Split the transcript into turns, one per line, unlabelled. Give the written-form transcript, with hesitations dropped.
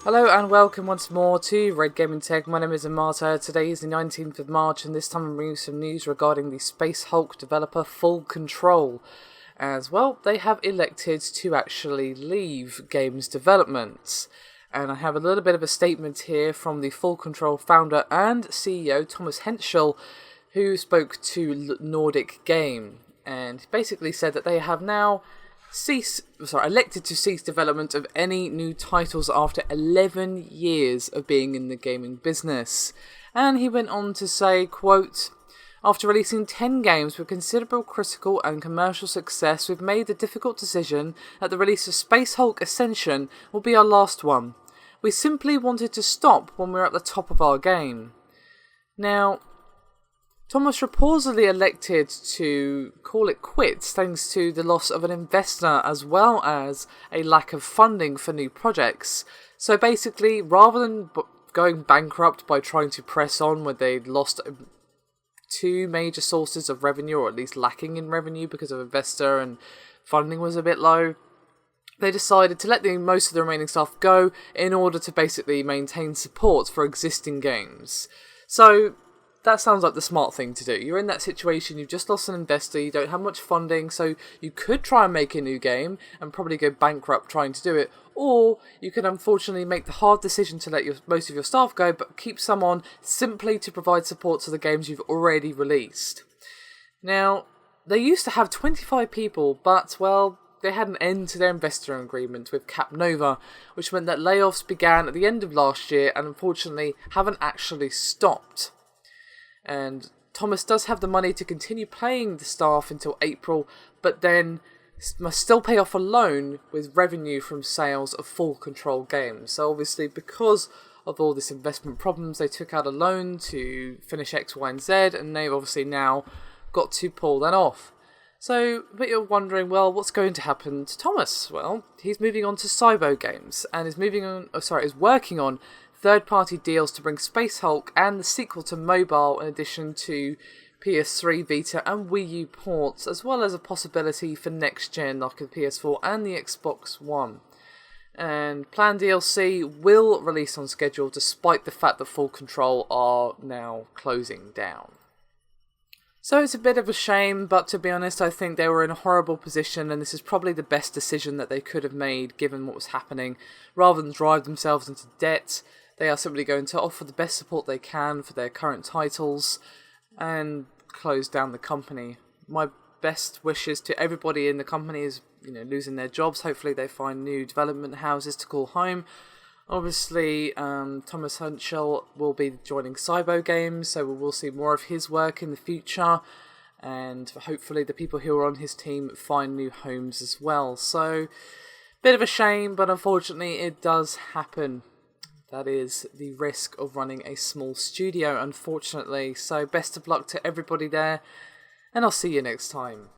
Hello and welcome once more to Red Gaming Tech. My name is Amata. Today is the 19th of March and this time I'm bringing some news regarding the Space Hulk developer Full Control. As well, they have elected to actually leave games development. And I have a little bit of a statement here from the Full Control founder and CEO Thomas Henschel, who spoke to Nordic Game. And basically said that they have now elected to cease development of any new titles after 11 years of being in the gaming business. And he went on to say, quote, "After releasing 10 games with considerable critical and commercial success, we've made the difficult decision that the release of Space Hulk Ascension will be our last one. We simply wanted to stop when we were at the top of our game." Now, Thomas reportedly elected to call it quits thanks to the loss of an investor as well as a lack of funding for new projects. So basically, rather than going bankrupt by trying to press on when they'd lost two major sources of revenue, or at least lacking in revenue because of investor and funding was a bit low, they decided to let most of the remaining staff go in order to basically maintain support for existing games. So that sounds like the smart thing to do. You're in that situation, you've just lost an investor, you don't have much funding, so you could try and make a new game and probably go bankrupt trying to do it, or you could unfortunately make the hard decision to let most of your staff go, but keep some on simply to provide support to the games you've already released. Now, they used to have 25 people, but, well, they had an end to their investor agreement with Capnova, which meant that layoffs began at the end of last year and unfortunately haven't actually stopped. And Thomas does have the money to continue paying the staff until April, but then must still pay off a loan with revenue from sales of Full Control games. So obviously, because of all this investment problems, they took out a loan to finish X, Y, and Z, and they've obviously now got to pull that off. So, but you're wondering, well, what's going to happen to Thomas? Well, he's moving on to Cybo Games, and is working on third-party deals to bring Space Hulk and the sequel to mobile, in addition to PS3, Vita and Wii U ports, as well as a possibility for next-gen like the PS4 and the Xbox One. And planned DLC will release on schedule despite the fact that Full Control are now closing down. So it's a bit of a shame, but to be honest, I think they were in a horrible position and this is probably the best decision that they could have made given what was happening. Rather than drive themselves into debt, they are simply going to offer the best support they can for their current titles and close down the company. My best wishes to everybody in the company is, losing their jobs. Hopefully they find new development houses to call home. Obviously, Thomas Henschel will be joining Cybo Games, so we will see more of his work in the future. And hopefully the people who are on his team find new homes as well. So, bit of a shame, but unfortunately it does happen. That is the risk of running a small studio, unfortunately. So best of luck to everybody there, and I'll see you next time.